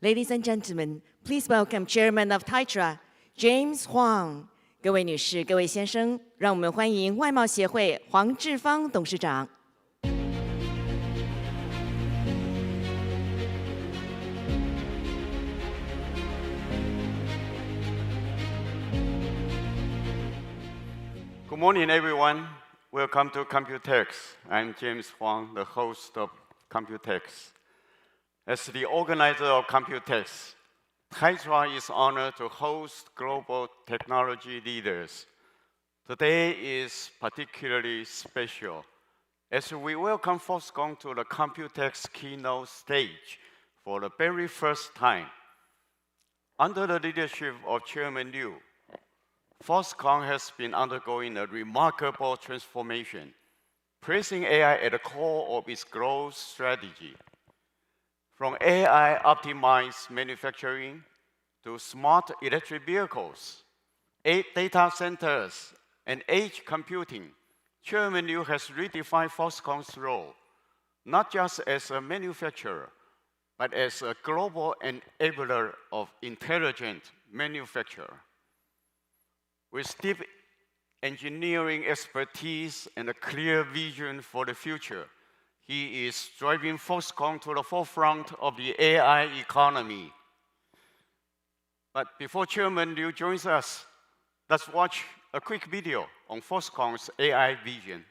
Ladies and gentlemen, please welcome Chairman of Titra, James Huang. 各位女士、各位先生，让我们欢迎外贸协会黄志芳董事长。Good morning, everyone. Welcome to COMPUTEX. I'm James Huang, the host of COMPUTEX. As the organizer of COMPUTEX, Titra is honored to host global technology leaders. Today is particularly special as we welcome Foxconn to the COMPUTEX keynote stage for the very first time. Under the leadership of Chairman Liu, Foxconn has been undergoing a remarkable transformation, placing AI at the core of its growth strategy. From AI-optimized manufacturing to smart electric vehicles, data centers, and edge computing, Chairman Liu has redefined Foxconn's role, not just as a manufacturer, but as a global enabler of intelligent manufacture. With deep engineering expertise and a clear vision for the future, he is driving Foxconn to the forefront of the AI economy. But before Chairman Liu joins us, let's watch a quick video on Foxconn's AI vision.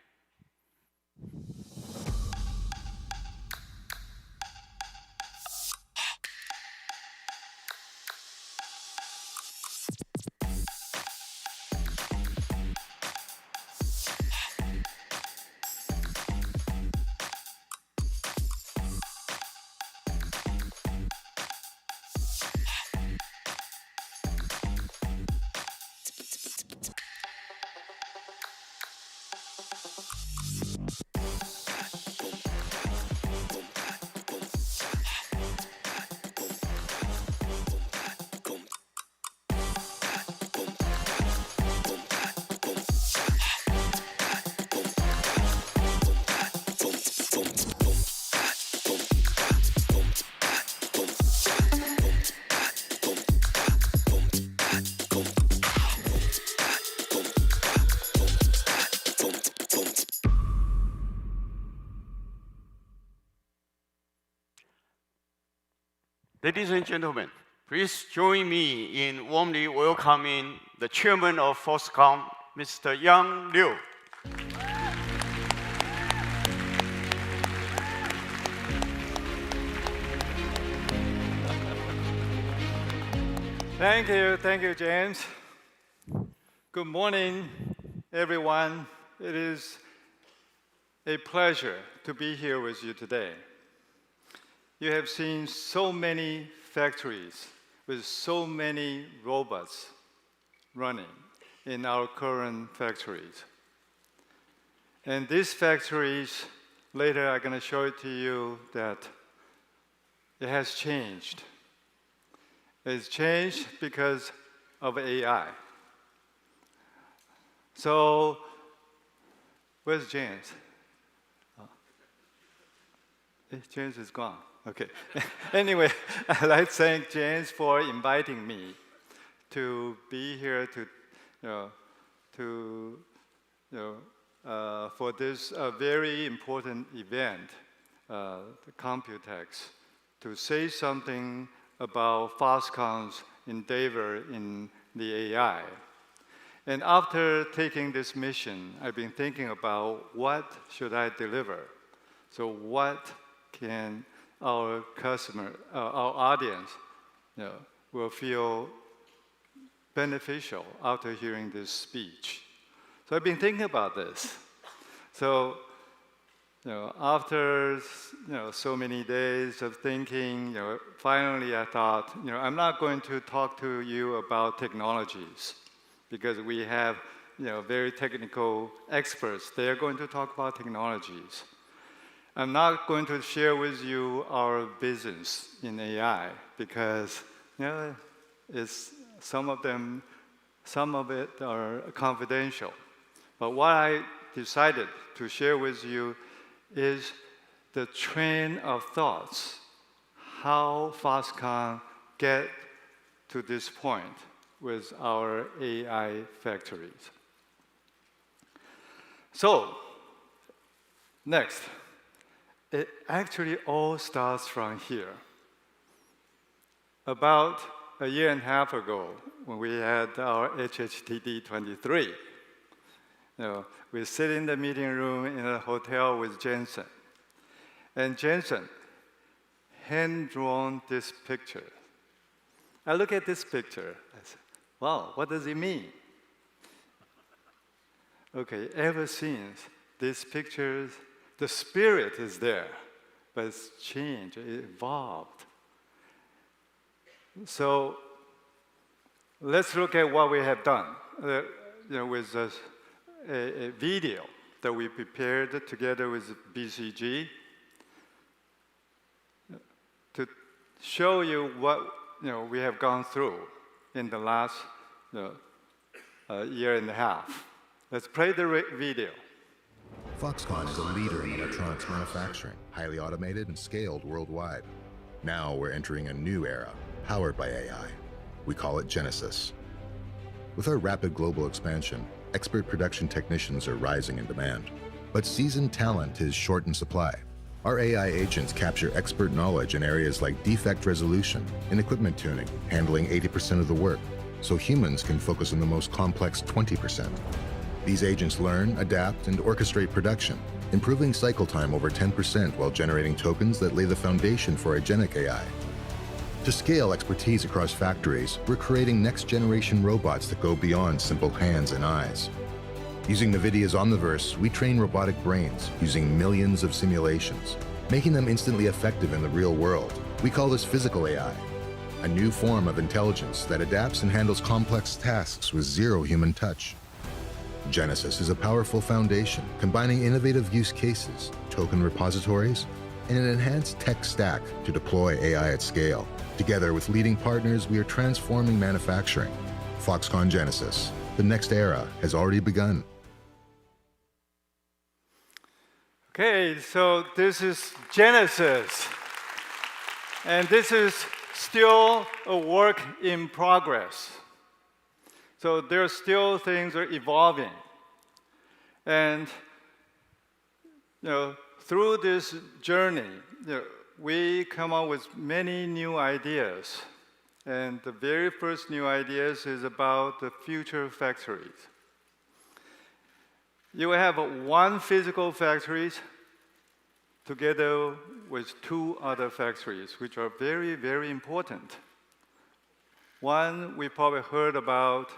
Ladies and gentlemen, please join me in warmly welcoming the chairman of Foxconn, Mr. Yang Liu. Thank you, James. Good morning, everyone. It is a pleasure to be here with you today. You have seen so many factories with so many robots running in our current factories. And these factories, later I'm going to show it to you that it has changed. It's changed because of AI. So, where's James? James is gone. Okay. Anyway, I'd like to thank James for inviting me to be here for this very important event, the COMPUTEX, to say something about Foxconn's endeavor in the AI. And after taking this mission, I've been thinking about what should I deliver. So what can our customer, our audience, will feel beneficial after hearing this speech. So I've been thinking about this. So, after so many days of thinking, finally I thought, I'm not going to talk to you about technologies because we have, very technical experts. They are going to talk about technologies. I'm not going to share with you our business in AI because it's some of it are confidential. But what I decided to share with you is the train of thoughts, how Foxconn get to this point with our AI factories. So, next, it actually all starts from here. About a year and a half ago, when we had our HHTD 23, we sit in the meeting room in a hotel with Jensen. And Jensen hand-drawn this picture. I look at this picture, I say, wow, what does it mean? Okay, ever since these pictures, the spirit is there, but it's changed, it evolved. So let's look at what we have done with a video that we prepared together with BCG to show you what we have gone through in the last year and a half. Let's play the video. Foxconn is a leader in electronics manufacturing, highly automated and scaled worldwide. Now we're entering a new era, powered by AI. We call it Genesis. With our rapid global expansion, expert production technicians are rising in demand. But seasoned talent is short in supply. Our AI agents capture expert knowledge in areas like defect resolution and equipment tuning, handling 80% of the work, so humans can focus on the most complex 20%. These agents learn, adapt, and orchestrate production, improving cycle time over 10% while generating tokens that lay the foundation for agentic AI. To scale expertise across factories, we're creating next-generation robots that go beyond simple hands and eyes. Using NVIDIA's Omniverse, we train robotic brains using millions of simulations, making them instantly effective in the real world. We call this physical AI, a new form of intelligence that adapts and handles complex tasks with zero human touch. Genesis is a powerful foundation, combining innovative use cases, token repositories, and an enhanced tech stack to deploy AI at scale. Together with leading partners, we are transforming manufacturing. Foxconn Genesis. The next era has already begun. Okay, so this is Genesis. And this is still a work in progress. So there are still things that are evolving. And through this journey, we come up with many new ideas. And the very first new ideas is about the future factories. You will have one physical factory together with two other factories, which are very, very important. One, we probably heard about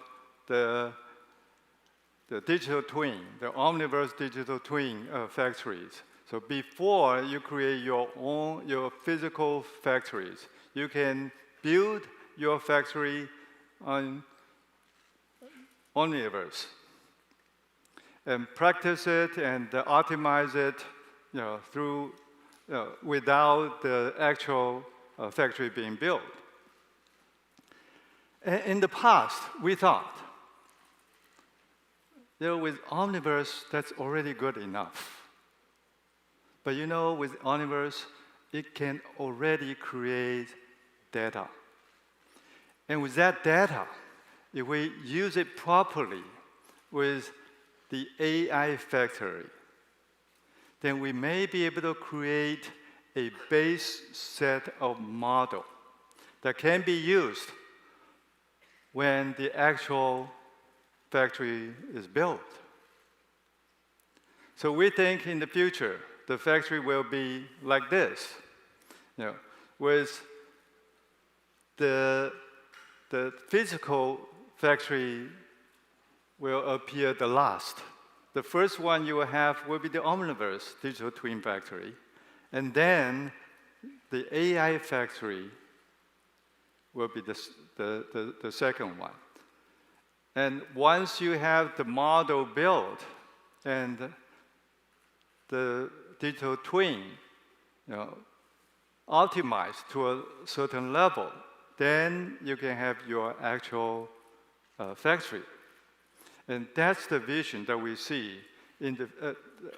the digital twin, the Omniverse digital twin factories. So before you create your physical factories, you can build your factory on Omniverse and practice it and optimize it through without the actual factory being built. In the past, we thought, with Omniverse, that's already good enough. But with Omniverse, it can already create data. And with that data, if we use it properly with the AI factory, then we may be able to create a base set of model that can be used when the actual factory is built. So we think in the future, the factory will be like this, with the physical factory will appear the last. The first one you will have will be the Omniverse digital twin factory, and then the AI factory will be the second one. And once you have the model built and the digital twin optimized to a certain level, then you can have your actual factory. And that's the vision that we see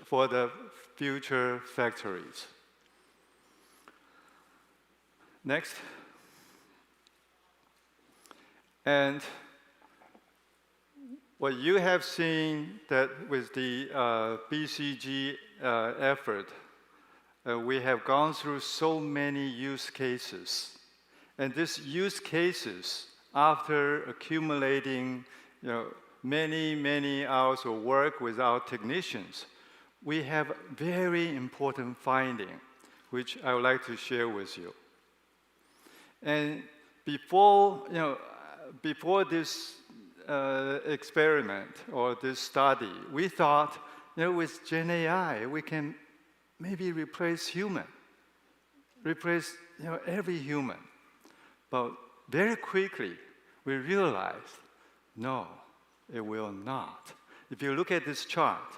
for the future factories. Next. And what you have seen that with the BCG effort, we have gone through so many use cases. And these use cases, after accumulating many, many hours of work with our technicians, we have very important finding, which I would like to share with you. And before this experiment or this study, we thought, with Gen AI, we can maybe replace every human. But very quickly, we realized, no, it will not. If you look at this chart,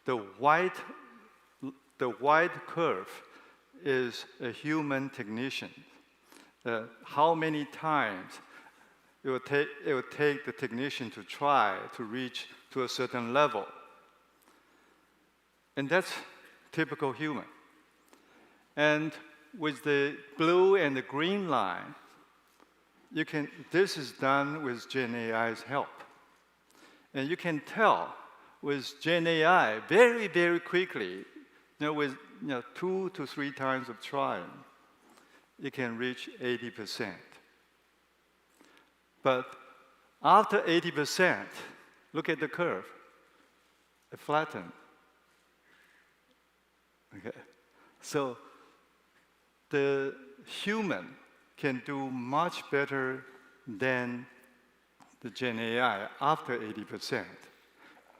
the white curve is a human technician. How many times it will take the technician to try to reach to a certain level. And that's typical human. And with the blue and the green line, this is done with Gen AI's help. And you can tell with Gen AI very, very quickly, with 2 to 3 times of trying, you can reach 80%. But after 80%, look at the curve. It flattened. Okay. So the human can do much better than the Gen AI after 80%.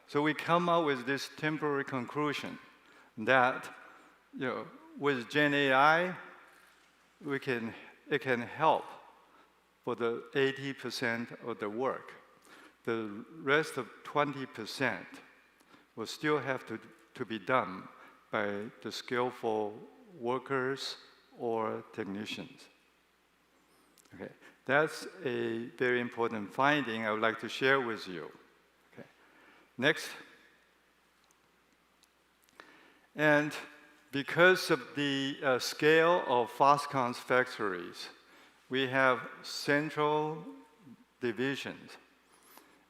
So we come up with this temporary conclusion that with Gen AI, it can help for the 80% of the work. The rest of 20% will still have to be done by the skillful workers or technicians. Okay, that's a very important finding I would like to share with you. Okay. Next. And because of the scale of Foxconn's factories, we have central divisions.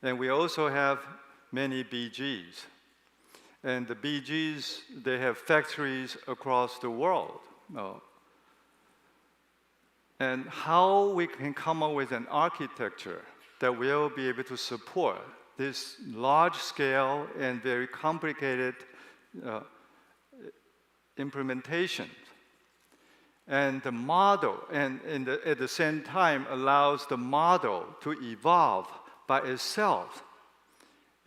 And we also have many BGs. And the BGs, they have factories across the world. And how we can come up with an architecture that will be able to support this large scale and very complicated implementation. And the model, and at the same time, allows the model to evolve by itself.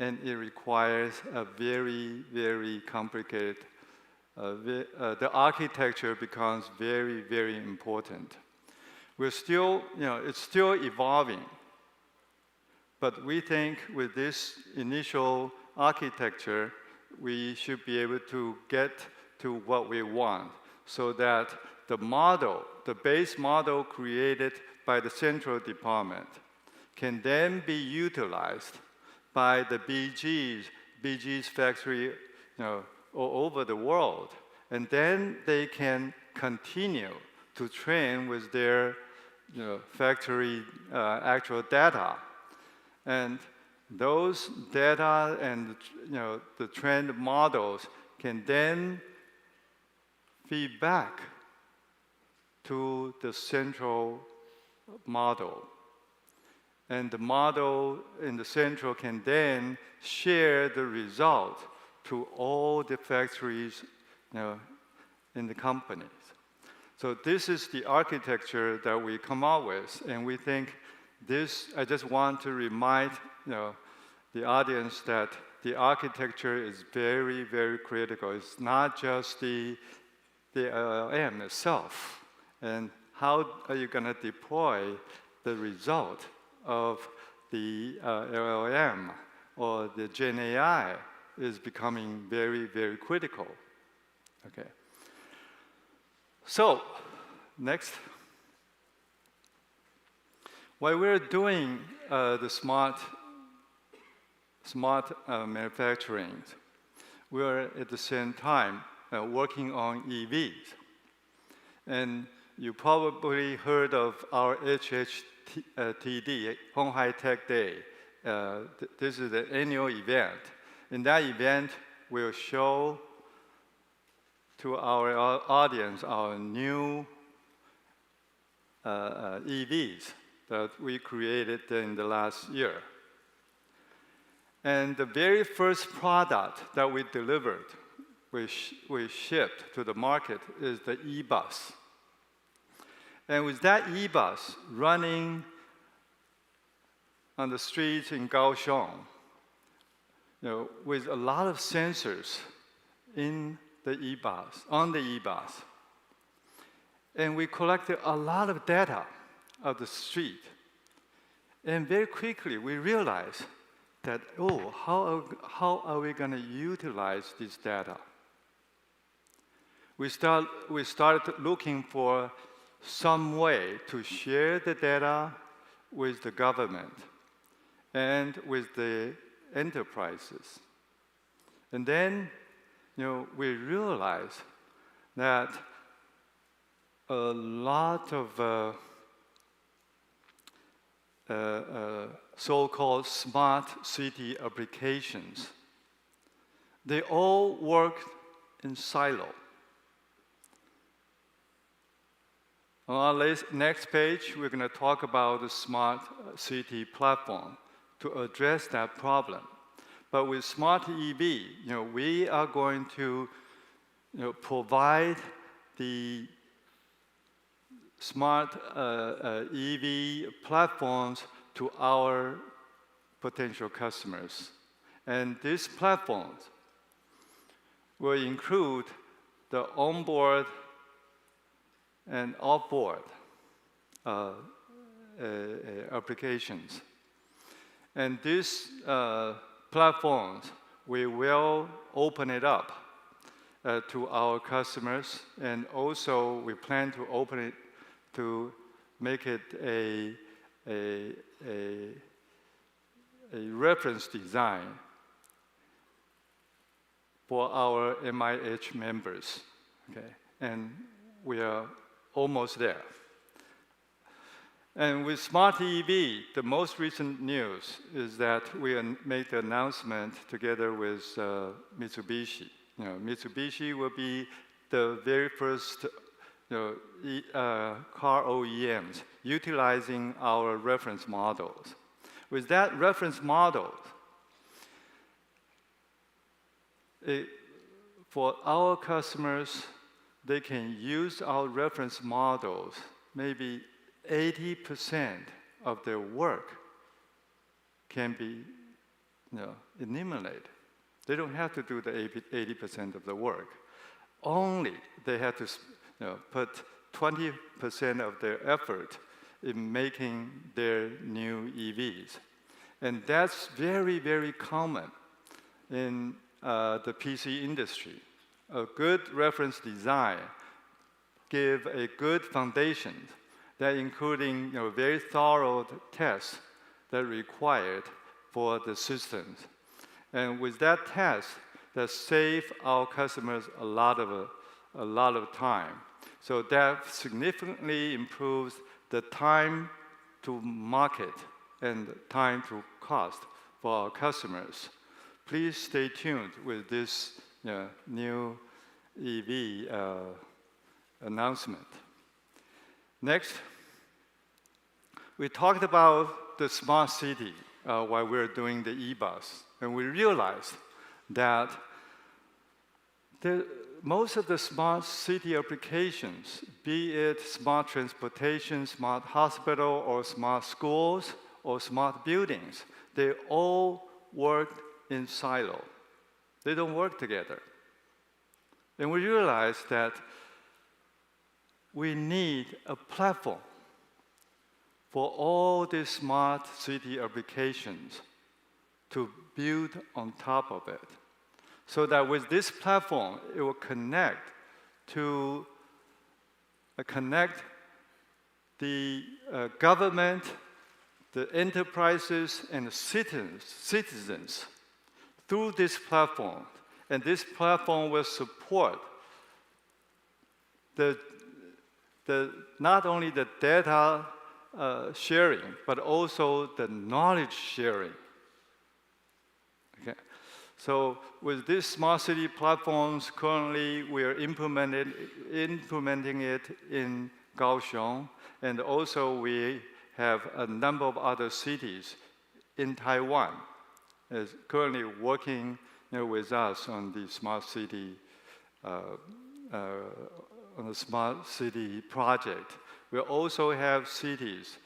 And it requires a very, very complicated, the architecture becomes very, very important. We're still, it's still evolving. But we think with this initial architecture, we should be able to get to what we want so that the model, the base model created by the central department can then be utilized by the BG's factory all over the world. And then they can continue to train with their factory actual data. And those data and the trend models can then feed back to the central model. And the model in the central can then share the result to all the factories in the companies. So this is the architecture that we come out with. And we think this, I just want to remind the audience that the architecture is very, very critical. It's not just the LLM itself. And how are you going to deploy the result of the LLM or the Gen AI is becoming very, very critical. Okay. So, next. While we're doing the smart manufacturing, we're at the same time working on EVs. And you probably heard of our HHTD, Honghai Tech Day. This is an annual event. In that event, we'll show to our audience our new EVs that we created in the last year. And the very first product that we delivered, we shipped to the market, is the e-bus. And with that e-bus running on the streets in Kaohsiung, with a lot of sensors in the e-bus, on the e-bus. And we collected a lot of data of the street. And very quickly, we realized that, oh, how are we going to utilize this data? We started looking for some way to share the data with the government and with the enterprises. And then, we realized that a lot of so-called smart city applications, they all work in silo. On our next page, we're going to talk about the smart city platform to address that problem. But with smart EV, we are going to provide the smart EV platforms to our potential customers. And these platforms will include the onboard and offboard applications. And these platforms, we will open it up to our customers, and also we plan to open it to make it a reference design for our MIH members, okay? And we are almost there. And with Smart EV, the most recent news is that we made the announcement together with Mitsubishi. Mitsubishi will be the very first car OEMs utilizing our reference models. With that reference model, for our customers, they can use our reference models. Maybe 80% of their work can be eliminated. They don't have to do the 80% of the work. Only they have to put 20% of their effort in making their new EVs. And that's very, very common in the PC industry. A good reference design gives a good foundation that including very thorough tests that are required for the systems. And with that test, that saves our customers a lot of time. So that significantly improves the time to market and time to cost for our customers. Please stay tuned with this new EV announcement. Next, we talked about the smart city while we were doing the e-bus, and we realized that most of the smart city applications, be it smart transportation, smart hospital, or smart schools, or smart buildings, they all work in silo. They don't work together. And we realized that we need a platform for all these smart city applications to build on top of it. So that with this platform, it will connect the government, the enterprises, and the citizens through this platform. And this platform will support the not only the data sharing, but also the knowledge sharing. Okay. So with these smart city platforms, currently we are implementing it in Kaohsiung, and also we have a number of other cities in Taiwan is currently working with us on the smart city project. We also have cities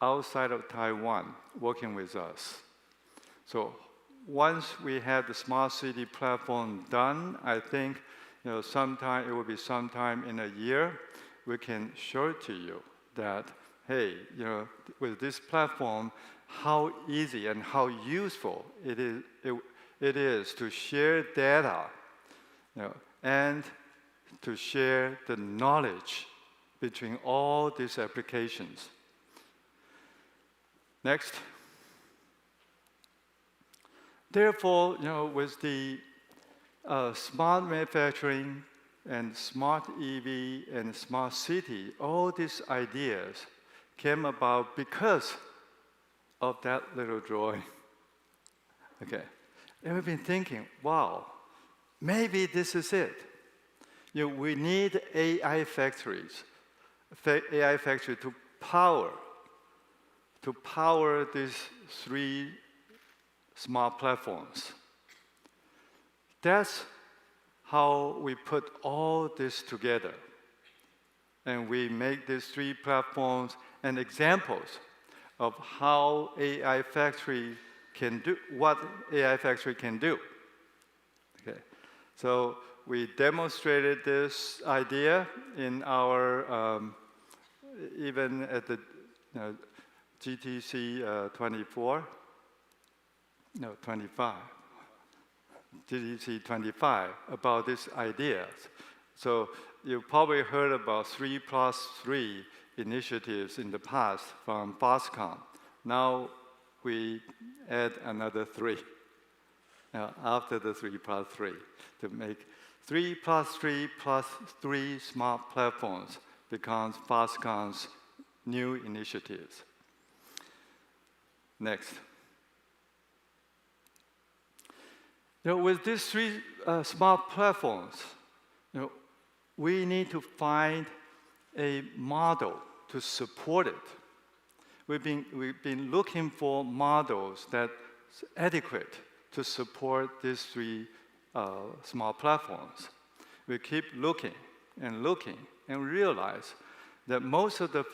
outside of Taiwan working with us. So once we have the smart city platform done, I think it will be sometime in a year, we can show it to you that, hey, with this platform, how easy and how useful it is to share data, and to share the knowledge between all these applications. Next. Therefore, with the smart manufacturing and smart EV and smart city, all these ideas came about because of that little drawing. Okay. And we've been thinking, wow, maybe this is it. We need AI factory to power these 3 smart platforms. That's how we put all this together. And we make these 3 platforms and examples of how AI factory can do, what AI factory can do. Okay. So we demonstrated this idea in our, even at the GTC 25. GTC 25 about this idea. So you probably heard about 3+3 initiatives in the past from Foxconn. Now we add another 3 after the 3+3 to make 3+3+3 smart platforms becomes Foxconn's new initiatives. Next. With these 3 smart platforms, we need to find a model to support it. We've been looking for models that's adequate to support these 3 smart platforms. We keep looking and realize that most of the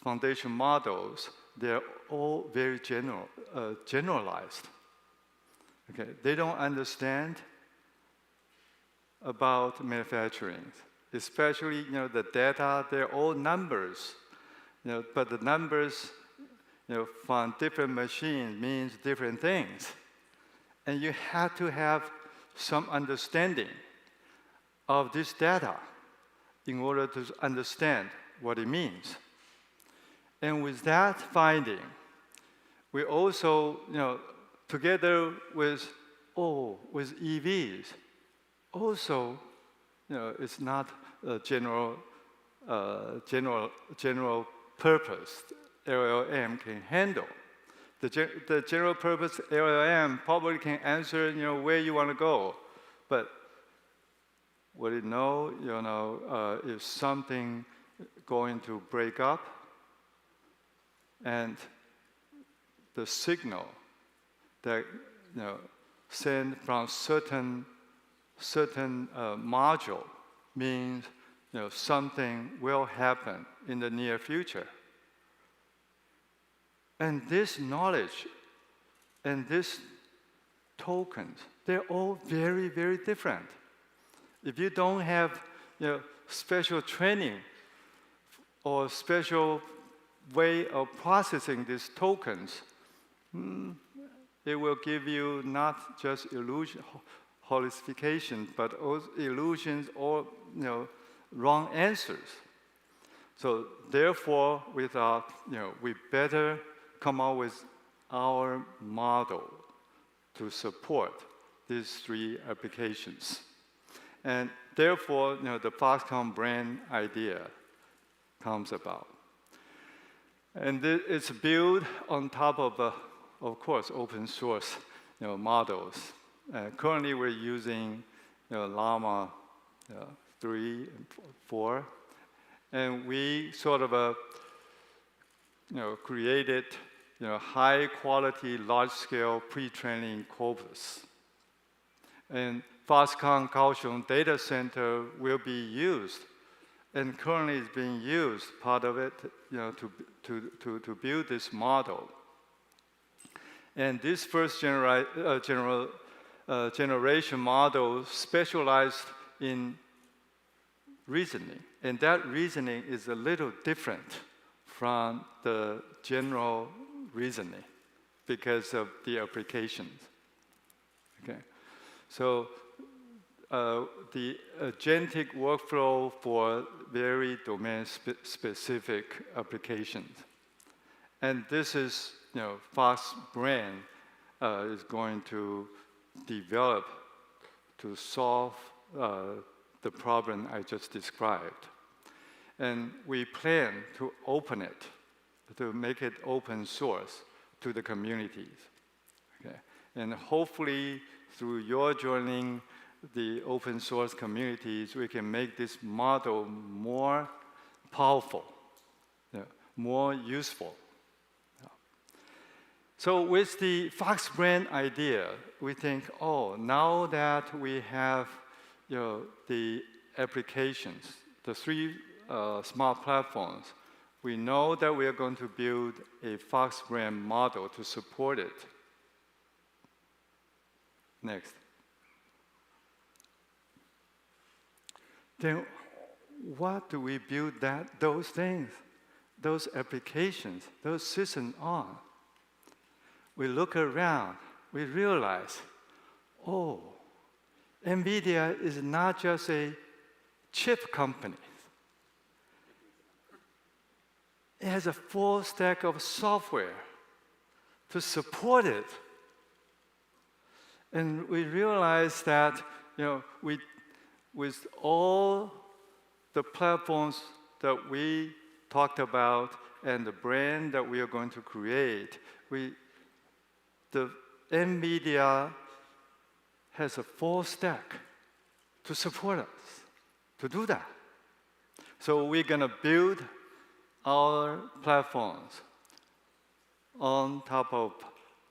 foundation models, they're all very generalized. Okay, they don't understand about manufacturing, especially the data. They're all numbers, but the numbers, from different machines means different things, and you have to have some understanding of this data in order to understand what it means. And with that finding, we also, together with EVs, also, it's not a general purpose LLM can handle. The general purpose LLM probably can answer, where you want to go, but what it know, is something going to break up, and the signal that sent from certain module means something will happen in the near future. And this knowledge and these tokens, they're all very, very different. If you don't have special training or special way of processing these tokens, it will give you not just illusion, hallucination, but also illusions or wrong answers. So therefore, we thought we better come up with our model to support these 3 applications. And therefore, the FoxBrain idea comes about. And it's built on top of course, open source models. Currently, we're using Llama 3 and 4, and we sort of created high-quality, large-scale pre-training corpus. And Foxconn Kaohsiung data center will be used, and currently is being used, part of it, to build this model. And this first generation model specialized in reasoning, and that reasoning is a little different from the general reasoning because of the applications. Okay, so the agentic workflow for very domain-specific applications, and this is FoxBrain is going to develop to solve the problem I just described. And we plan to open it, to make it open source to the communities. Okay? And hopefully, through your joining the open source communities, we can make this model more powerful, more useful. So with the FoxBrain idea, we think, oh, now that we have the applications, the 3 smart platforms, we know that we are going to build a FoxBrain model to support it. Next. Then what do we build those things, those applications, those systems on? We look around, we realize, oh, NVIDIA is not just a chip company. It has a full stack of software to support it. And we realize that, with all the platforms that we talked about and the brand that we are going to create, the NVIDIA has a full stack to support us, to do that. So we're going to build our platforms on top of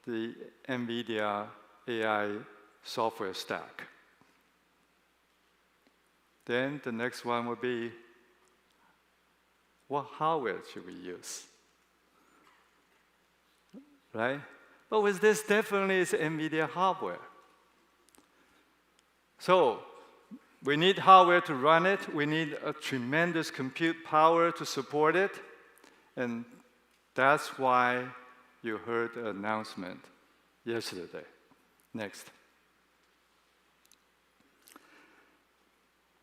the NVIDIA AI software stack. Then the next one will be, what hardware should we use? Right? But with this, definitely it's NVIDIA hardware. So we need hardware to run it. We need a tremendous compute power to support it. And that's why you heard the announcement yesterday. Next.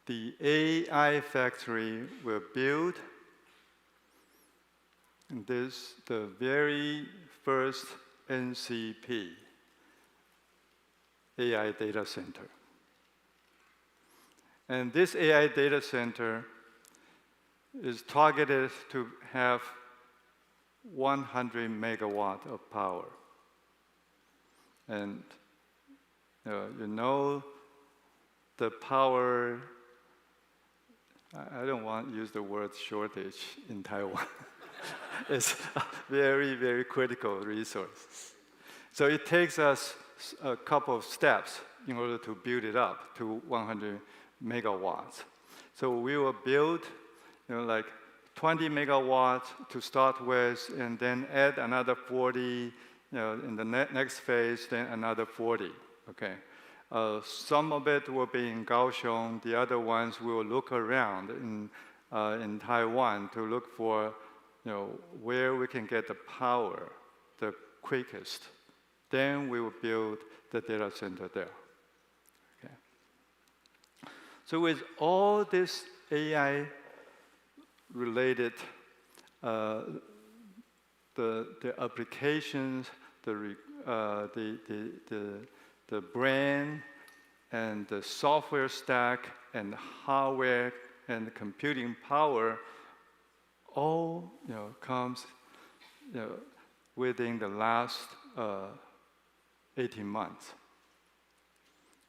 The AI factory will build the very first NCP AI data center. And this AI data center is targeted to have 100 megawatt of power. And the power, I don't want to use the word shortage in Taiwan. It's a very, very critical resource. So it takes us a couple of steps in order to build it up to 100 megawatts. So we will build, like 20 megawatts to start with, and then add another 40, in the next phase, then another 40. Okay. Some of it will be in Kaohsiung. The other ones we will look around in Taiwan to look for, where we can get the power the quickest. Then we will build the data center there. Okay. So with all this AI-related, the applications, the brand, and the software stack, and the hardware, and the computing power, all comes within the last 18 months.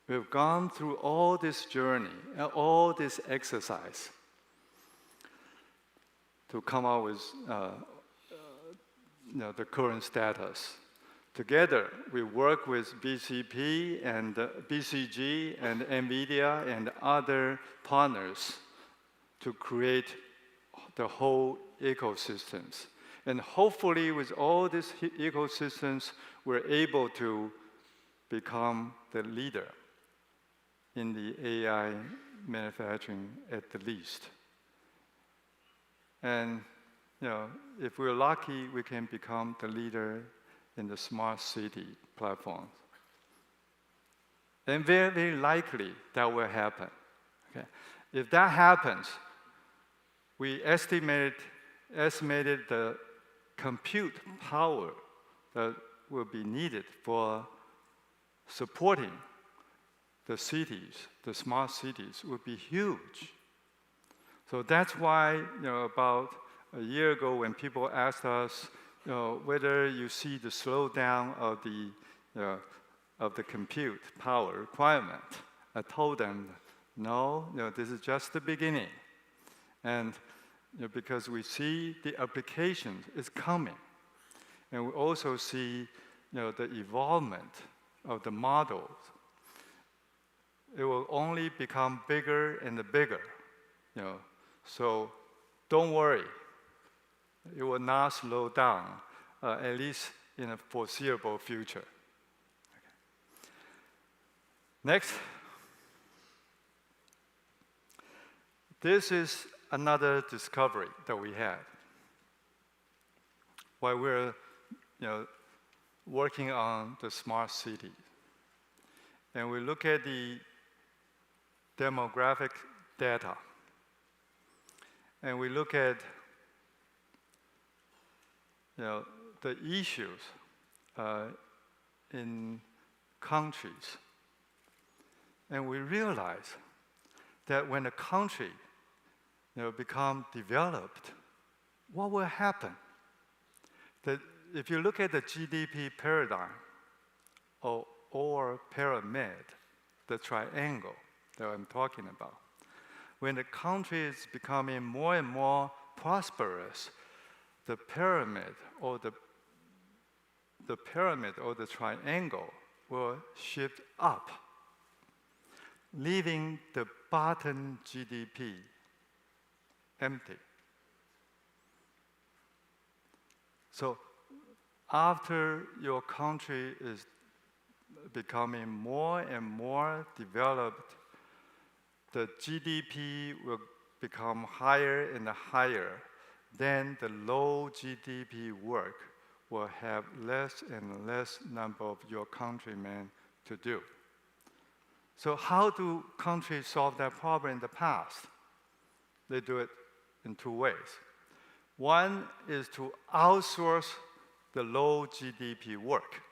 We've gone through all this journey, all this exercise to come out with the current status. Together, we work with BCP and BCG and NVIDIA and other partners to create the whole ecosystems. And hopefully, with all these ecosystems, we're able to become the leader in the AI manufacturing at the least. And if we're lucky, we can become the leader in the smart city platforms. And very, very likely that will happen. Okay? If that happens, we estimated the compute power that will be needed for supporting the cities, the smart cities, would be huge. So that's why, about a year ago, when people asked us, whether you see the slowdown of the compute power requirement, I told them, no, this is just the beginning, and because we see the applications is coming, and we also see, the evolvement of the models. It will only become bigger and bigger, So don't worry. It will not slow down, at least in a foreseeable future. Okay. Next. This is another discovery that we had while we're working on the smart city. And we look at the demographic data. And we look at the issues in countries. And we realize that when a country become developed, what will happen? That if you look at the GDP paradigm or pyramid, the triangle that I'm talking about, when the country is becoming more and more prosperous, the pyramid or the triangle will shift up, leaving the bottom GDP empty. So after your country is becoming more and more developed, the GDP will become higher and higher. Then the low GDP work will have less and less number of your countrymen to do. So how do countries solve that problem in the past? They do it in two ways. One is to outsource the low GDP work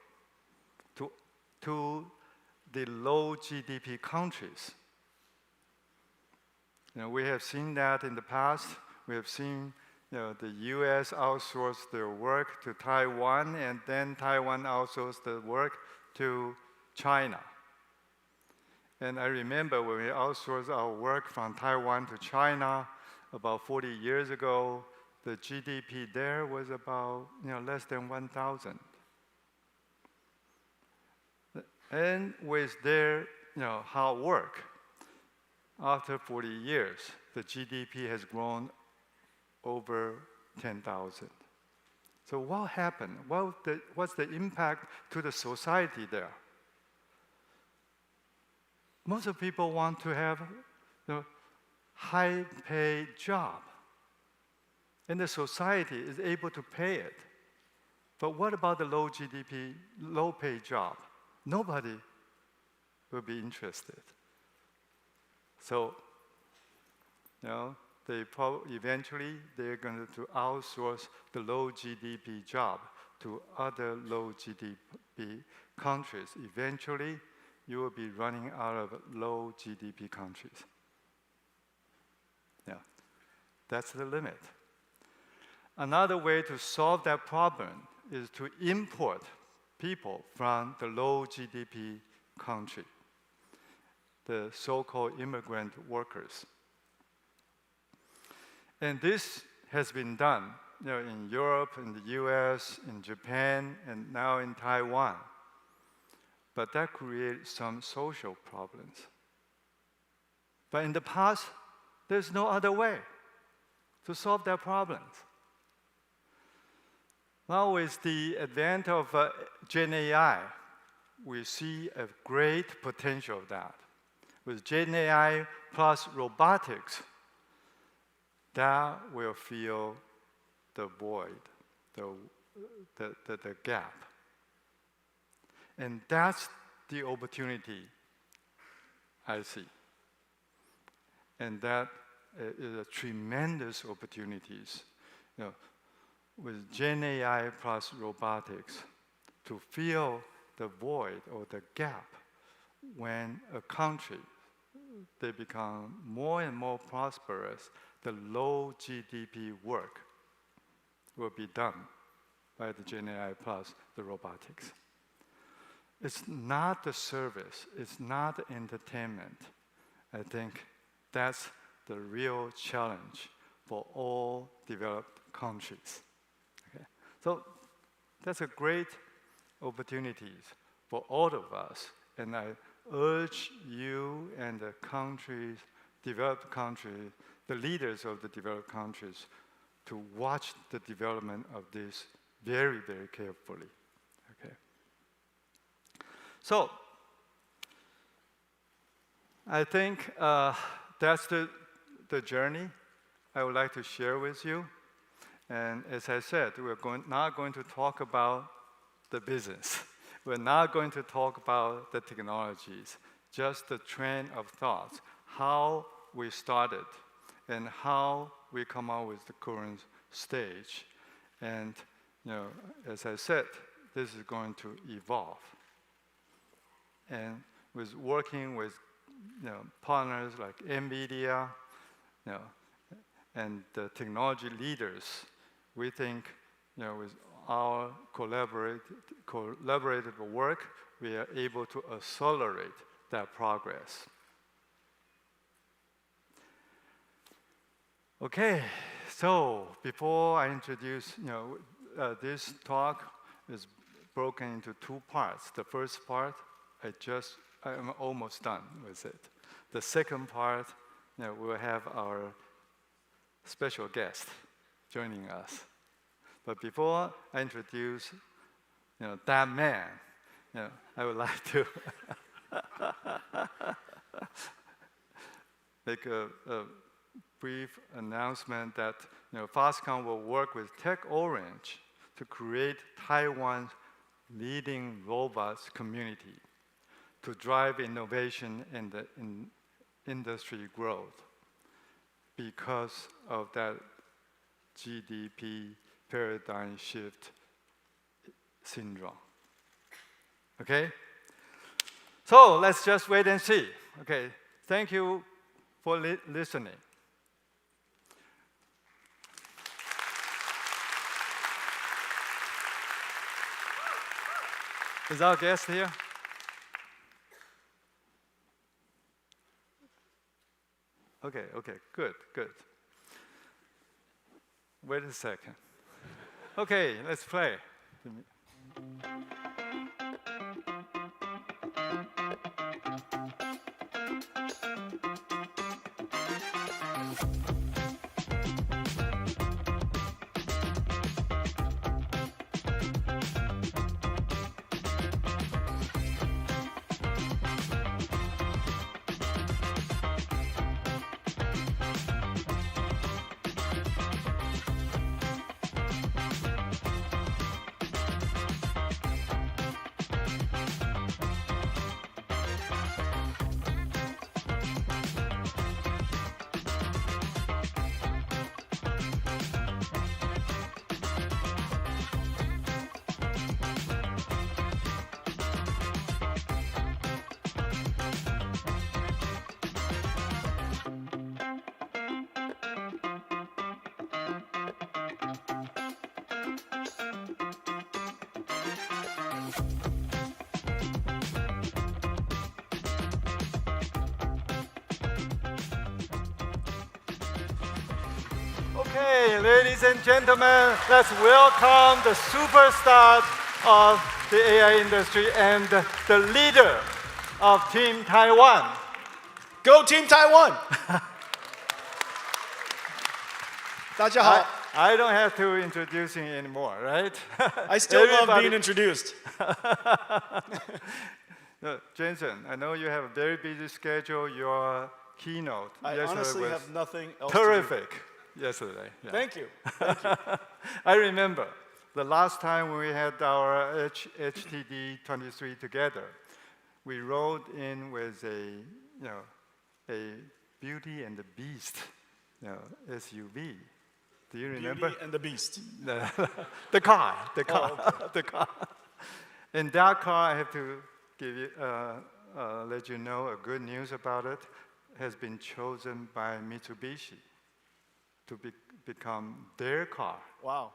to the low GDP countries. We have seen that in the past. We have seen the US outsource their work to Taiwan, and then Taiwan outsourced the work to China. And I remember when we outsourced our work from Taiwan to China about 40 years ago, the GDP there was about less than 1,000. And with their hard work, after 40 years, the GDP has grown over 10,000. So what happened? What's the impact to the society there? Most of people want to have a high-paid job, and the society is able to pay it. But what about the low GDP, low-paid job? Nobody will be interested. So, eventually they're going to outsource the low GDP job to other low GDP countries. Eventually, you will be running out of low GDP countries. Yeah, that's the limit. Another way to solve that problem is to import people from the low GDP country, the so-called immigrant workers. And this has been done in Europe, in the US, in Japan, and now in Taiwan. But that creates some social problems. But in the past, there's no other way to solve that problems. Now with the advent of Gen AI, we see a great potential of that. With Gen AI plus robotics, that will fill the void, the gap. And that's the opportunity I see. And that is a tremendous opportunities with Gen AI plus robotics to fill the void or the gap when a country, they become more and more prosperous, the low GDP work will be done by the Gen AI plus the robotics. It's not the service, it's not the entertainment. I think that's the real challenge for all developed countries. Okay? So that's a great opportunity for all of us, and I urge you and the countries, developed countries, the leaders of the developed countries, to watch the development of this very, very carefully. Okay. So I think that's the journey I would like to share with you. And as I said, we're not going to talk about the business. We're not going to talk about the technologies, just the train of thoughts, how we started and how we come out with the current stage. And as I said, this is going to evolve. And with working with partners like NVIDIA, and the technology leaders, we think with our collaborative work, we are able to accelerate that progress. Okay, so before I introduce, this talk is broken into two parts. The first part, I'm almost done with it. The second part, we'll have our special guest joining us. But before I introduce, that man, I would like to make a brief announcement that Foxconn will work with TechOrange to create Taiwan's leading robots community to drive innovation and the industry growth because of that GDP paradigm shift syndrome. Okay? So let's just wait and see. Okay, thank you for listening. Is our guest here? Okay, good. Wait a second. Okay, let's play. Okay, ladies and gentlemen, let's welcome the superstar of the AI industry and the leader of Team Taiwan. Go Team Taiwan! 大家好。 I don't have to introduce him anymore, right? I still love being introduced. Jensen, I know you have a very busy schedule. Your keynote I yesterday honestly was have nothing else terrific yesterday. to do. Yeah. Thank you. I remember the last time we had our HTD 23 together, we rode in with a Beauty and the Beast SUV. Do you remember? Beauty and the Beast. The car. okay. The car. In that car, I have to give you, let you know a good news about it. Has been chosen by Mitsubishi to become their car. Wow.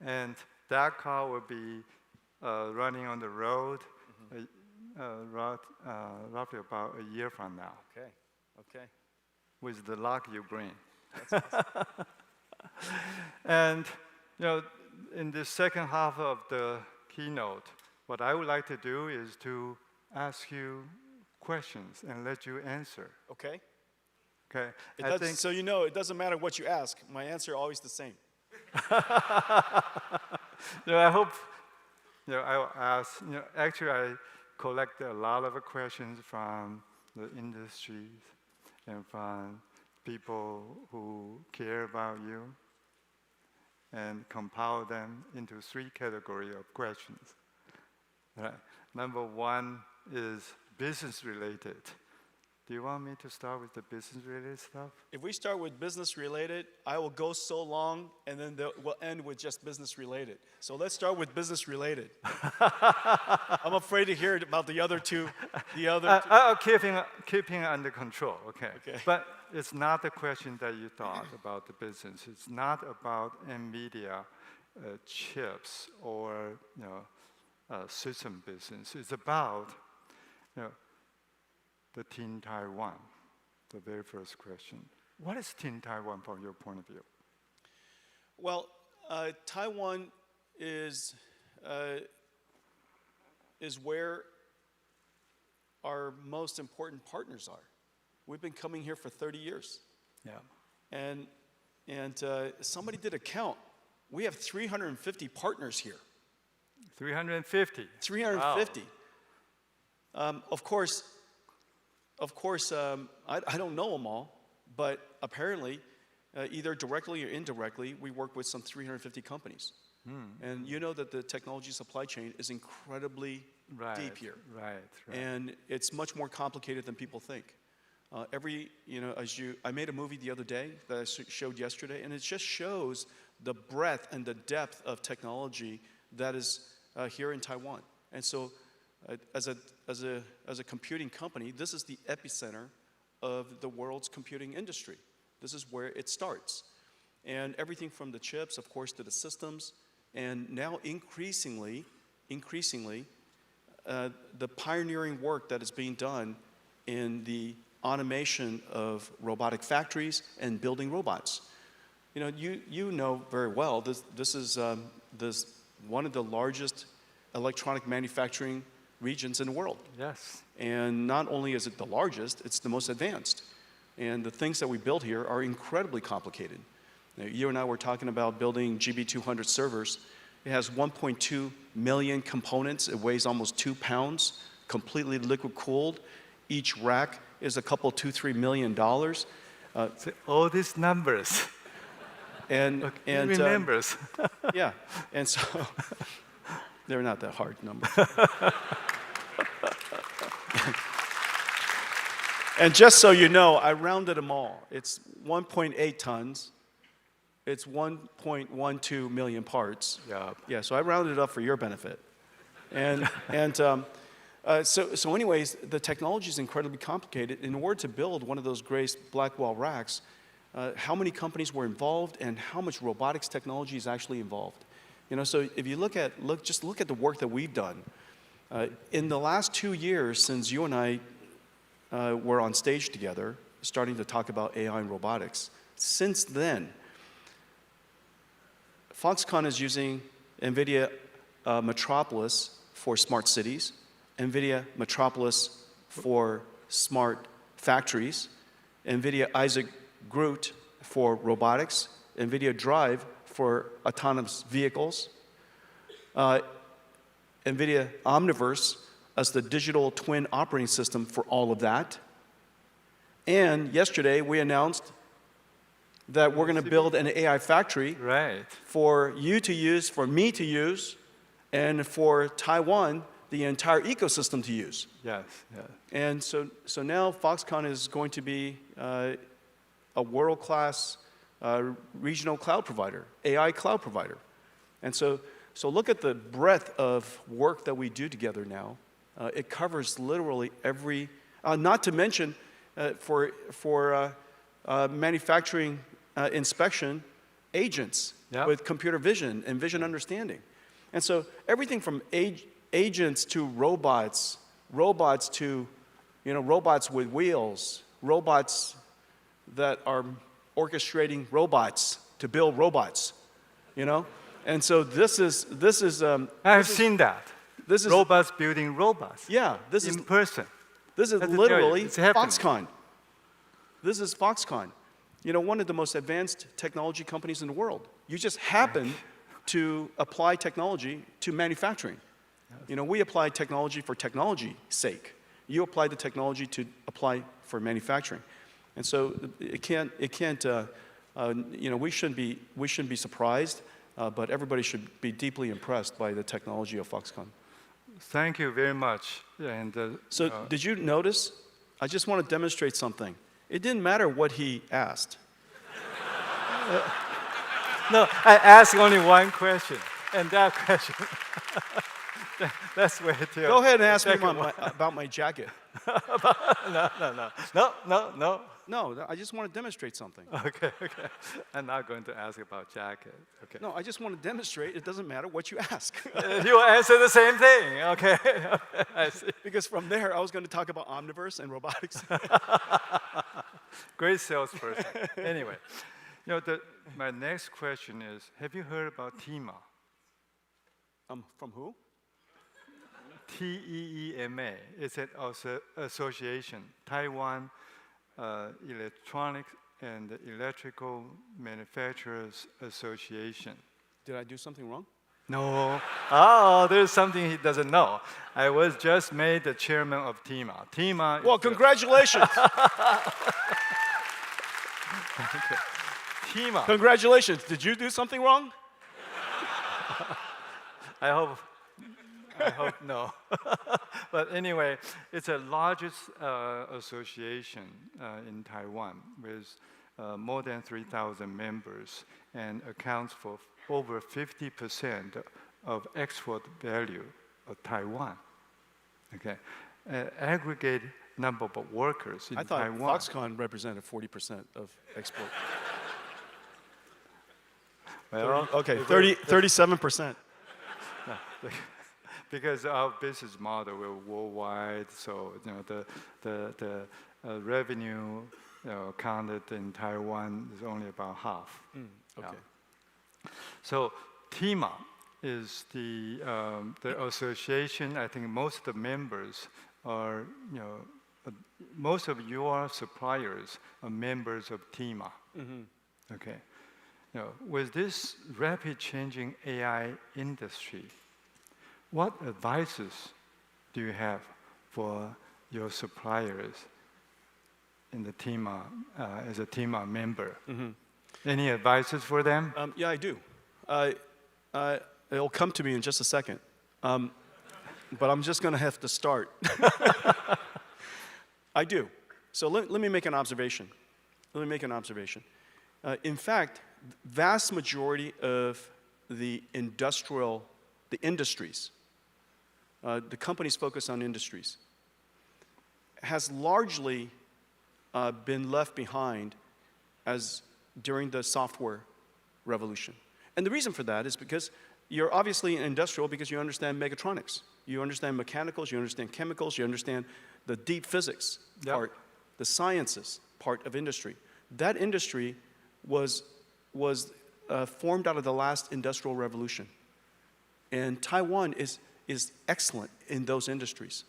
And that car will be running on the road roughly about a year from now. Okay. With the luck you bring. That's awesome. And in the second half of the keynote, what I would like to do is to ask you questions and let you answer. Okay. Okay. So you know, it doesn't matter what you ask. My answer is always the same. I hope. I will ask. Actually, I collect a lot of questions from the industries and from people who care about you, and compile them into 3 categories of questions. Right. Number 1 is business related. Do you want me to start with the business related stuff? If we start with business related, I will go so long, and then we'll end with just business related. So let's start with business related. I'm afraid to hear about the other two. I'll keep it under control, okay? But it's not the question that you thought about the business. It's not about NVIDIA chips or system business. It's about the Team Taiwan, the very first question. What is Team Taiwan from your point of view? Well, Taiwan is where our most important partners are. We've been coming here for 30 years. Yeah. And somebody did a count. We have 350 partners here. 350? 350. Wow. Of course, I don't know them all, but apparently, either directly or indirectly, we work with some 350 companies. And you know that the technology supply chain is incredibly deep here. Right. And it's much more complicated than people think. I made a movie the other day that I showed yesterday, and it just shows the breadth and the depth of technology that is here in Taiwan. And so, as a computing company, this is the epicenter of the world's computing industry. This is where it starts. And everything from the chips, of course, to the systems, and now increasingly, the pioneering work that is being done in the automation of robotic factories and building robots. You know very well, this is one of the largest electronic manufacturing regions in the world. Yes. And not only is it the largest, it's the most advanced. And the things that we build here are incredibly complicated. Now, you and I were talking about building GB200 servers. It has 1.2 million components. It weighs almost 2 pounds, completely liquid cooled. Each rack is a couple, $2-3 million. So all these numbers. And remembers. Yeah, and so they're not that hard numbers. And just so you know, I rounded them all. It's 1.8 tons. It's 1.12 million parts. Yeah, so I rounded it up for your benefit. So anyways, the technology is incredibly complicated. In order to build one of those Grace Blackwell racks, how many companies were involved and how much robotics technology is actually involved. So if you look at the work that we've done. In the last 2 years since you and I were on stage together, starting to talk about AI and robotics, since then, Foxconn is using NVIDIA Metropolis for smart cities, NVIDIA Metropolis for smart factories, NVIDIA Isaac Groot for robotics, NVIDIA Drive for autonomous vehicles, NVIDIA Omniverse as the digital twin operating system for all of that. And yesterday, we announced that we're going to build an AI factory for you to use, for me to use, and for Taiwan, the entire ecosystem to use. Yes, yes. And so now Foxconn is going to be a world-class regional cloud provider, AI cloud provider. And so look at the breadth of work that we do together now. It covers literally every, not to mention for manufacturing inspection agents with computer vision and vision understanding. And so everything from agents to robots, robots to, robots with wheels, robots that are orchestrating robots to build robots, And so this is. I've seen that. This is robots building robots. Yeah, this is in person. This is literally Foxconn. This is Foxconn. One of the most advanced technology companies in the world. You just happen to apply technology to manufacturing. We apply technology for technology's sake. You apply the technology to apply for manufacturing. And so it can't. We shouldn't be surprised, but everybody should be deeply impressed by the technology of Foxconn. Thank you very much. And did you notice? I just want to demonstrate something. It didn't matter what he asked. No, I asked only one question, and that question. Let's wait till. Go ahead and ask me about my jacket. No. No, I just want to demonstrate something. Okay. I'm not going to ask about jacket. Okay. No, I just want to demonstrate. It doesn't matter what you ask. You answer the same thing. Okay. I see. Because from there, I was going to talk about Omniverse and robotics. Great salesperson. Anyway, my next question is: have you heard about TEMA? From who? TEEMA. It's an association, Taiwan Electronics and Electrical Manufacturers Association. Did I do something wrong? No. Oh, there's something he doesn't know. I was just made the chairman of TEMA. TEMA. Well, congratulations. Okay. TEMA. Congratulations. Did you do something wrong? I hope no. But anyway, it's the largest association in Taiwan with more than 3,000 members and accounts for over 50% of export value of Taiwan. Okay, aggregate number of workers in Taiwan. I thought Foxconn represented 40% of export. Well, 37%. Because our business model, we're worldwide, so the revenue counted in Taiwan is only about half. Okay. Yeah. So TEMA is the association. I think most of the members are, most of your suppliers are members of TEMA. Mm-hmm. Okay. With this rapid changing AI industry, what advices do you have for your suppliers in the TEMA, as a TEMA member? Mm-hmm. Any advices for them? Yeah, I do. It'll come to me in just a second. But I'm just going to have to start. I do. So let me make an observation. In fact, vast majority of the industries, the companies focused on industries, has largely been left behind as during the software revolution. And the reason for that is because you're obviously an industrial because you understand mechatronics. You understand mechanicals, you understand chemicals, you understand the deep physics part, the sciences part of industry. That industry was formed out of the last industrial revolution. And Taiwan is excellent in those industries.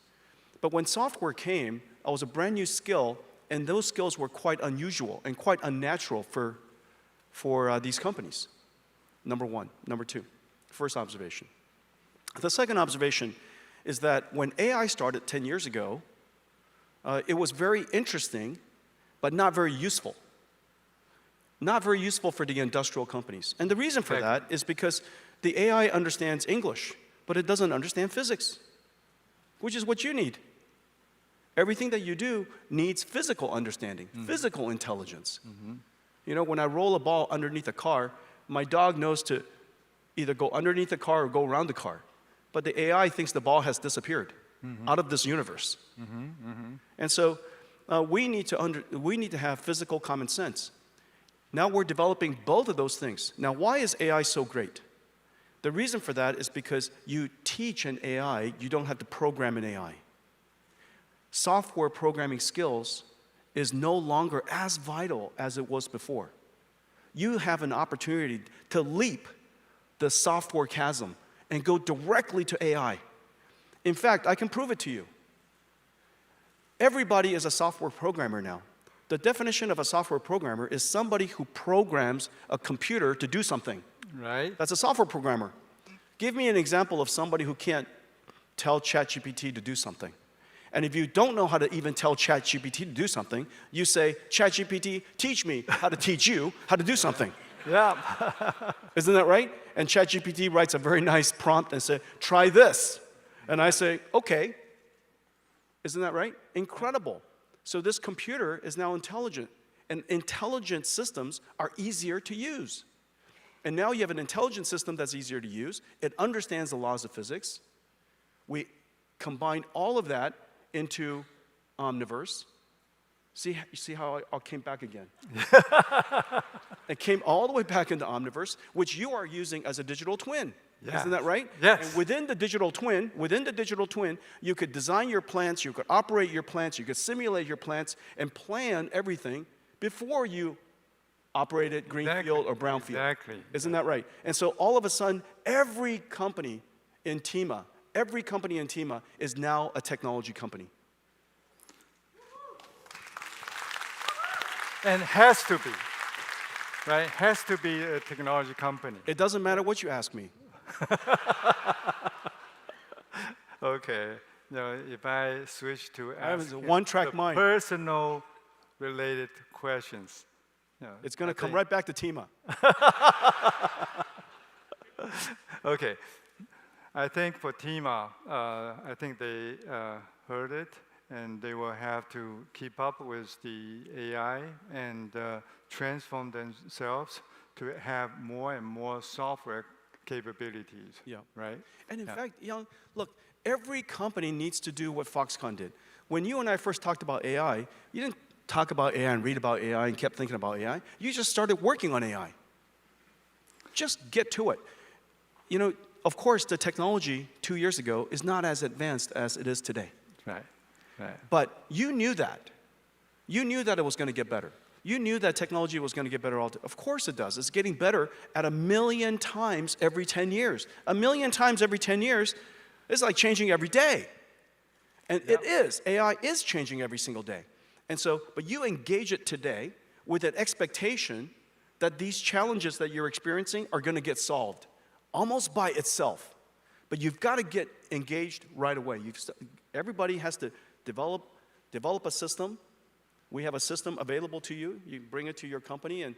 But when software came, it was a brand new skill, and those skills were quite unusual and quite unnatural for these companies. Number one. Number two, first observation. The second observation is that when AI started 10 years ago, it was very interesting, but not very useful. Not very useful for the industrial companies. And the reason for that is because the AI understands English, but it doesn't understand physics, which is what you need. Everything that you do needs physical understanding, physical intelligence. You know, when I roll a ball underneath a car, my dog knows to either go underneath the car or go around the car. But the AI thinks the ball has disappeared out of this universe. And so we need to have physical common sense. Now we're developing both of those things. Now, why is AI so great? The reason for that is because you teach an AI, you don't have to program an AI. Software programming skills is no longer as vital as it was before. You have an opportunity to leap the software chasm and go directly to AI. In fact, I can prove it to you. Everybody is a software programmer now. The definition of a software programmer is somebody who programs a computer to do something. Right. That's a software programmer. Give me an example of somebody who can't tell ChatGPT to do something. And if you don't know how to even tell ChatGPT to do something, you say, ChatGPT, teach me how to teach you how to do something. Yeah. Isn't that right? And ChatGPT writes a very nice prompt and says, try this. And I say, okay. Isn't that right? Incredible. So this computer is now intelligent. And intelligent systems are easier to use. And now you have an intelligent system that's easier to use. It understands the laws of physics. We combine all of that into Omniverse. See how I came back again? It came all the way back into Omniverse, which you are using as a digital twin. Yeah. Isn't that right? Yes. And within the digital twin, you could design your plants, you could operate your plants, you could simulate your plants, and plan everything before you operate it greenfield or brownfield. Exactly. Isn't that right? And so all of a sudden, every company in TEMA is now a technology company. And has to be, right? Has to be a technology company. It doesn't matter what you ask me. Okay. Now, if I switch to ask one-track mind. Personal related questions. It's going to come right back to TEMA. Okay. I think for TEMA, I think they heard it, and they will have to keep up with the AI and transform themselves to have more and more software capabilities. Yeah. Right? And in fact, look, every company needs to do what Foxconn did. When you and I first talked about AI, you didn't talk about AI and read about AI and kept thinking about AI. You just started working on AI. Just get to it. You know, of course, the technology 2 years ago is not as advanced as it is today. Right. Right. But you knew that. You knew that it was going to get better. You knew that technology was going to get better. Of course it does. It's getting better at 1 million times every 10 years. 1 million times every 10 years is like changing every day. And it is. AI is changing every single day. And so, but you engage it today with an expectation that these challenges that you're experiencing are going to get solved almost by itself. But you've got to get engaged right away. Everybody has to develop a system. We have a system available to you. You bring it to your company, and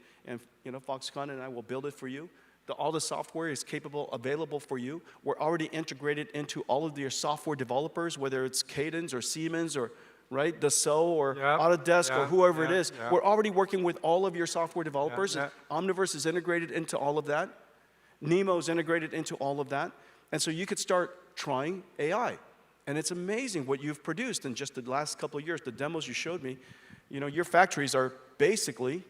you know, Foxconn and I will build it for you. All the software is available for you. We're already integrated into all of your software developers, whether it's Cadence or Siemens or right, Dassault or Autodesk or whoever it is. We're already working with all of your software developers. Omniverse is integrated into all of that. Nemo is integrated into all of that. And so you could start trying AI. And it's amazing what you've produced in just the last couple of years. The demos you showed me, you know, your factories are basically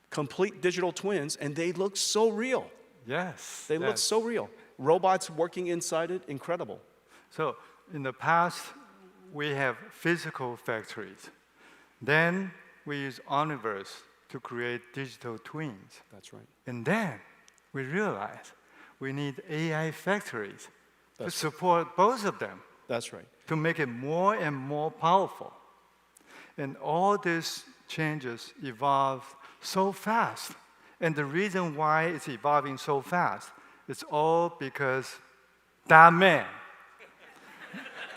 complete digital twins, and they look so real. Yes. They look so real. Robots working inside it, incredible. So in the past, we have physical factories. Then we use Omniverse to create digital twins. That's right. And then we realized we need AI factories to support both of them. That's right. To make it more and more powerful. And all these changes evolve so fast. And the reason why it's evolving so fast, it's all because that man,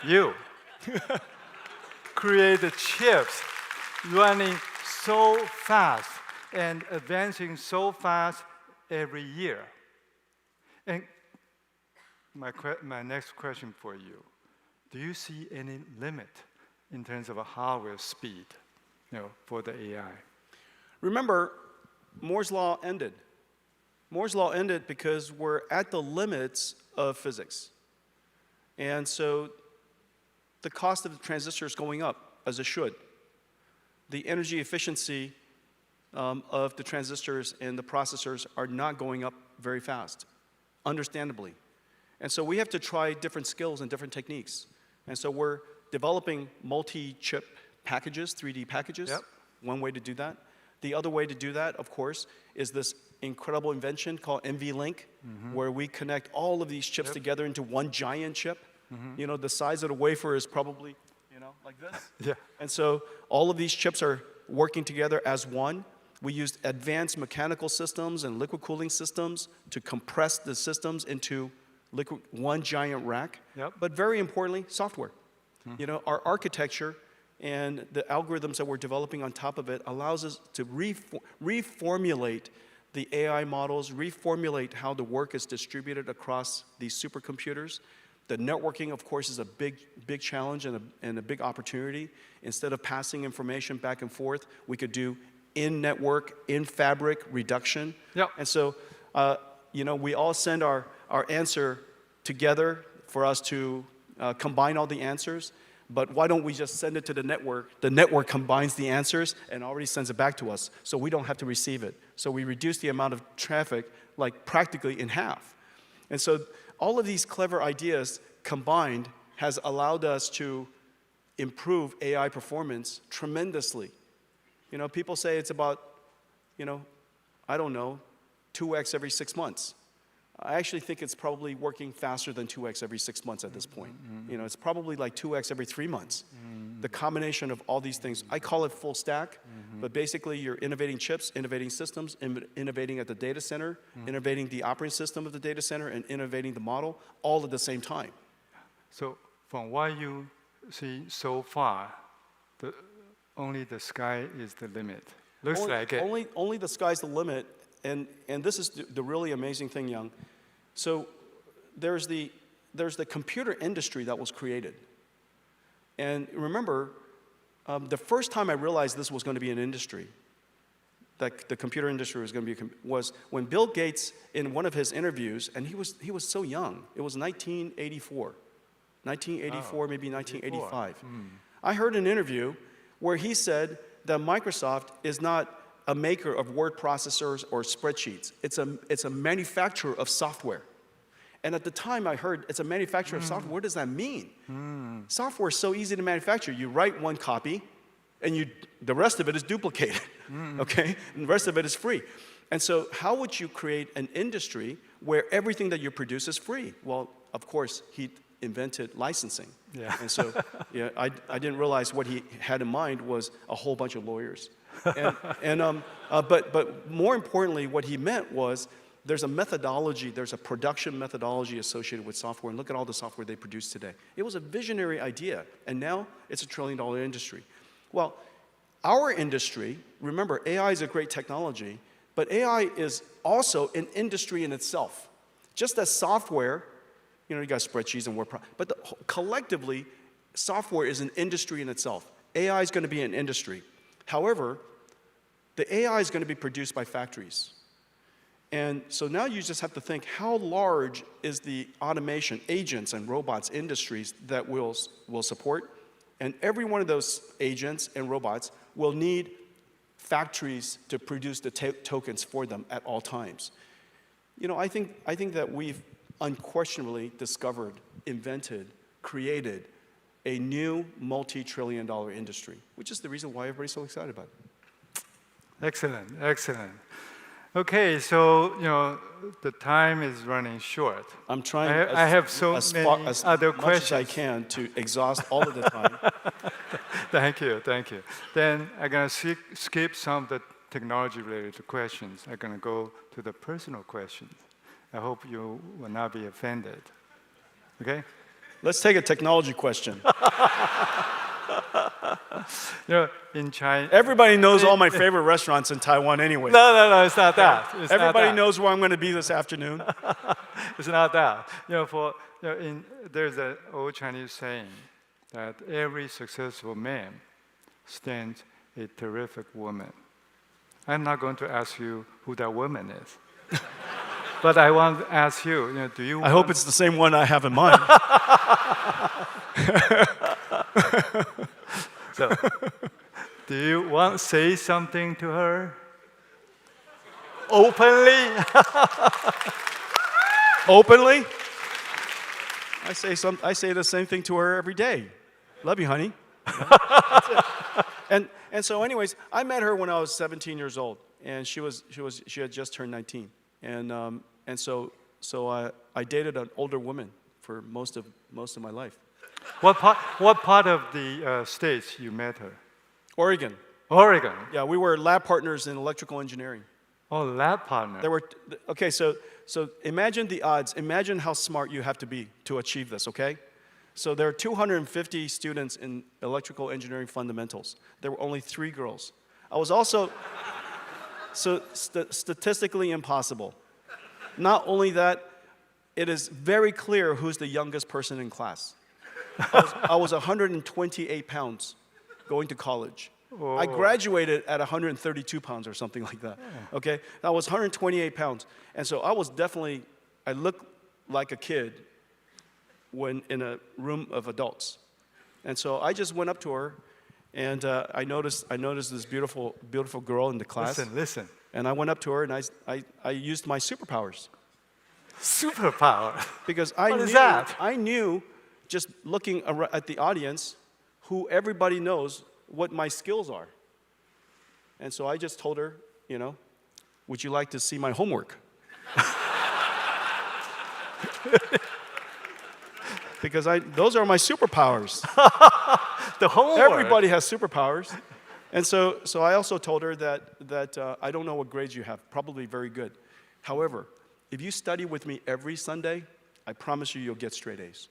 you, created chips running so fast and advancing so fast every year. And my next question for you, do you see any limit in terms of a hardware speed, for the AI? Remember, Moore's law ended. Moore's law ended because we're at the limits of physics. And so the cost of the transistor is going up, as it should. The energy efficiency of the transistors and the processors are not going up very fast, understandably. And so we have to try different skills and different techniques. And so we're developing multi-chip packages, 3D packages. Yep. One way to do that. The other way to do that, of course, is this incredible invention called NVLink, where we connect all of these chips together into one giant chip. You know, the size of the wafer is probably, like this. Yeah. And so all of these chips are working together as one. We used advanced mechanical systems and liquid cooling systems to compress the systems into one giant rack. Yep. But very importantly, software. Our architecture and the algorithms that we're developing on top of it allows us to reformulate the AI models, reformulate how the work is distributed across these supercomputers. The networking, of course, is a big challenge and a big opportunity. Instead of passing information back and forth, we could do in-network, in-fabric reduction. Yep. And so, we all send our answer together for us to combine all the answers. But why don't we just send it to the network? The network combines the answers and already sends it back to us, so we don't have to receive it. So we reduce the amount of traffic, like practically in half. And so all of these clever ideas combined has allowed us to improve AI performance tremendously. People say it's about, 2x every 6 months. I actually think it's probably working faster than 2x every 6 months at this point. It's probably like 2x every 3 months. The combination of all these things, I call it full stack, but basically you're innovating chips, innovating systems, innovating at the data center, innovating the operating system of the data center, and innovating the model, all at the same time. So from what you see so far, only the sky is the limit. Looks like it. Only the sky's the limit, and this is the really amazing thing, Young. So there's the computer industry that was created. And remember, the first time I realized this was going to be an industry, that the computer industry was going to be, was when Bill Gates, in one of his interviews, and he was so young, it was 1984, maybe 1985. I heard an interview where he said that Microsoft is not a maker of word processors or spreadsheets. It's a manufacturer of software. And at the time I heard it's a manufacturer of software, what does that mean? Software is so easy to manufacture. You write one copy, and the rest of it is duplicated, okay? And the rest of it is free. And so how would you create an industry where everything that you produce is free? Well, of course, he invented licensing. Yeah. And so I didn't realize what he had in mind was a whole bunch of lawyers. But more importantly, what he meant was there's a methodology, there's a production methodology associated with software, and look at all the software they produce today. It was a visionary idea, and now it's $1 trillion industry. Well, our industry, remember, AI is a great technology, but AI is also an industry in itself. Just as software, you got spreadsheets and word but collectively, software is an industry in itself. AI is going to be an industry. However, the AI is going to be produced by factories. And so now you just have to think, how large is the automation, agents and robots industries that we'll support? And every one of those agents and robots will need factories to produce the tokens for them at all times. I think that we've unquestionably discovered, invented, created a new multi-trillion-dollar industry, which is the reason why everybody's so excited about it. Excellent, excellent. Okay, so the time is running short. I'm trying I have so many as other much as I questions. can to exhaust all of the time. Thank you, thank you. Then I'm going to skip some of the technology-related questions. I'm going to go to the personal questions. I hope you will not be offended. Okay? Let's take a technology question. In China. Everybody knows all my favorite restaurants in Taiwan anyway. No, it's not that. It's Everybody not that. knows where I'm going to be this afternoon. It's not that. There's an old Chinese saying that every successful man stands a terrific woman. I'm not going to ask you who that woman is. But I want to ask you, do you I hope it's the same one I have in mind. So, do you want to say something to her? Openly? Openly? I say the same thing to her every day. Love you, honey. That's it. And so anyways, I met her when I was 17 years old, and she had just turned 19. And so I dated an older woman for most of my life. What part of the States you met her? Oregon. Oregon. Yeah, we were lab partners in electrical engineering. Oh, lab partner. Okay, so imagine the odds. Imagine how smart you have to be to achieve this, okay? So there are 250 students in electrical engineering fundamentals. There were only 3 girls. I was also statistically impossible. Not only that, it is very clear who's the youngest person in class. I was 128 pounds going to college. Oh. I graduated at 132 pounds or something like that. Okay? I was 128 pounds. And so I looked like a kid when in a room of adults. And so I just went up to her, and I noticed this beautiful girl in the class. Listen. And I went up to her, and I used my superpowers. Superpower? Because I knew, just looking at the audience, who everybody knows what my skills are. And so I just told her, would you like to see my homework? Because those are my superpowers. The homework. Everybody has superpowers. And so I also told her that I don't know what grades you have, probably very good. However, if you study with me every Sunday, I promise you'll get straight A's.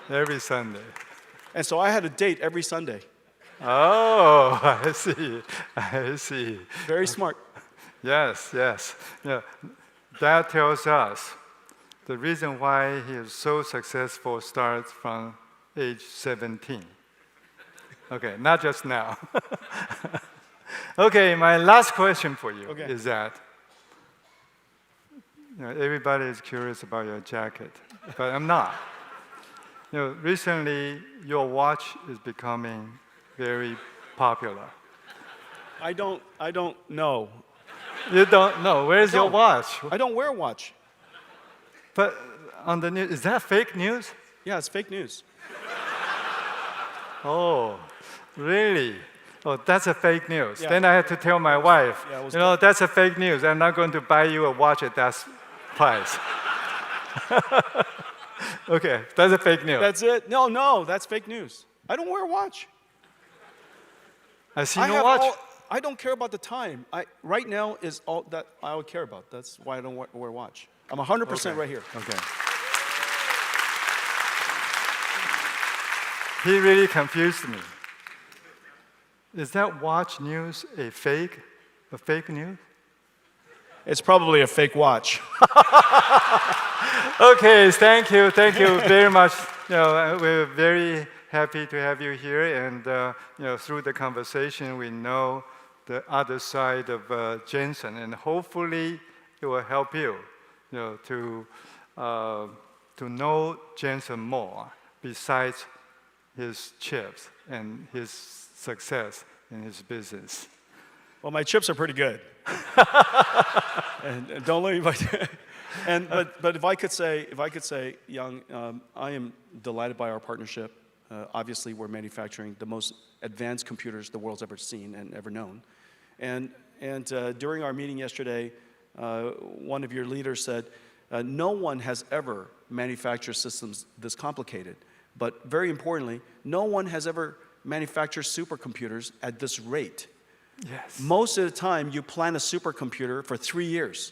Every Sunday. And so I had a date every Sunday. Oh, I see. Very smart. Yes. Yeah, that tells us the reason why he is so successful starts from age 17. Okay, not just now. Okay, my last question for you is that everybody is curious about your jacket, but I'm not. Recently your watch is becoming very popular. I don't know. You don't know. Where's your watch? I don't wear a watch. But on the news, is that fake news? Yeah, it's fake news. Oh, really? Oh, that's a fake news. Yeah. Then I had to tell my wife, that's a fake news. I'm not going to buy you a watch at that price. Okay, that's a fake news. That's it? No, that's fake news. I don't wear a watch. I see no watch. I don't care about the time. Right now is all that I would care about. That's why I don't wear a watch. I'm 100% right here. Okay. He really confused me. Is that watch news a fake news? It's probably a fake watch. Okay, thank you very much. We're very happy to have you here, and through the conversation, we know the other side of Jensen, and hopefully it will help you, to know Jensen more besides his chips and his success in his business. Well, my chips are pretty good. and don't let me. But if I could say, Young, I am delighted by our partnership. Obviously, we're manufacturing the most advanced computers the world's ever seen and ever known. And during our meeting yesterday, one of your leaders said, no one has ever manufactured systems this complicated. But very importantly, no one has ever manufactured supercomputers at this rate. Yes. Most of the time, you plan a supercomputer for 3 years,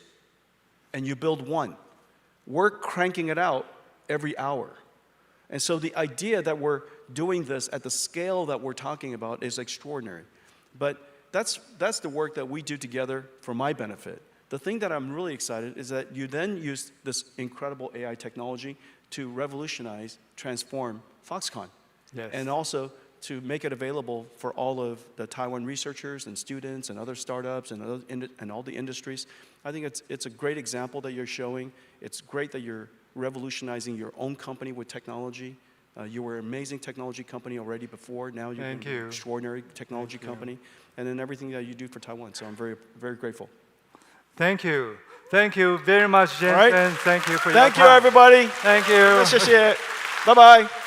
and you build one. We're cranking it out every hour. And so the idea that we're doing this at the scale that we're talking about is extraordinary. But that's the work that we do together for my benefit. The thing that I'm really excited is that you then use this incredible AI technology to revolutionize, transform Foxconn. Yes. And also to make it available for all of the Taiwan researchers and students and other startups and all the industries. I think it's a great example that you're showing. It's great that you're revolutionizing your own company with technology. You were an amazing technology company already before. Now you're an extraordinary technology company. And then everything that you do for Taiwan. So I'm very, very grateful. Thank you. Thank you very much, James. All right. And thank you for your Thank time. you, everybody. Thank you. 谢谢。拜拜。